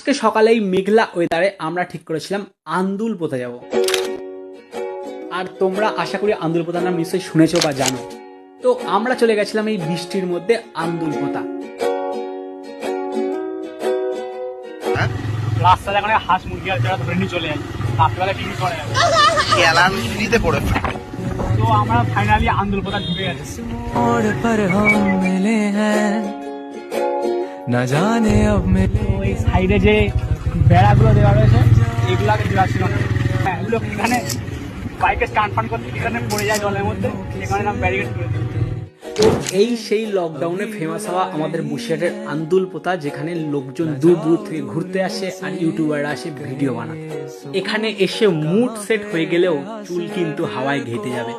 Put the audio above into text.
আজকে সকালেই মেঘলা ওয়েদারে আমরা ঠিক করেছিলাম আন্দুলপোতা যাব। আর তোমরা আশা করি আন্দুলপোতার নাম নিশ্চয়ই শুনেছো বা জানো। তো আমরা চলে গেছিলাম এই বৃষ্টির মধ্যে আন্দুলপোতা। রাস্তায় এখন হাঁস মুরগি আর যারা ধরে নিয়ে চলে যায়, রাত্রেবেলা টিভি করে যাবে, তো আমরা ফাইনালি আন্দুলপোতা ঢুকে গেছি। না জানে ওই সাইডে যে বেড়াগুলো দেওয়া রয়েছে এগুলো আগে দেওয়া ছিল না। হ্যাঁ, এগুলো এখানে বাইকে স্টান্ট ফান করতে এখানে পড়ে যায় জলের মধ্যে, এখানে নাম ব্যারিকেড করে দিই। তো এই সেই লকডাউনে ফেমাস হওয়া আমাদের বসিরহাটের আন্দুলপোতা, যেখানে লোকজন দূর দূর থেকে ঘুরতে আসে আর ইউটিউবাররা আসে ভিডিও বানাতে। এখানে এসে মুড সেট হয়ে গেলেও চুল কিন্তু হাওয়ায় ঘেটে যাবে।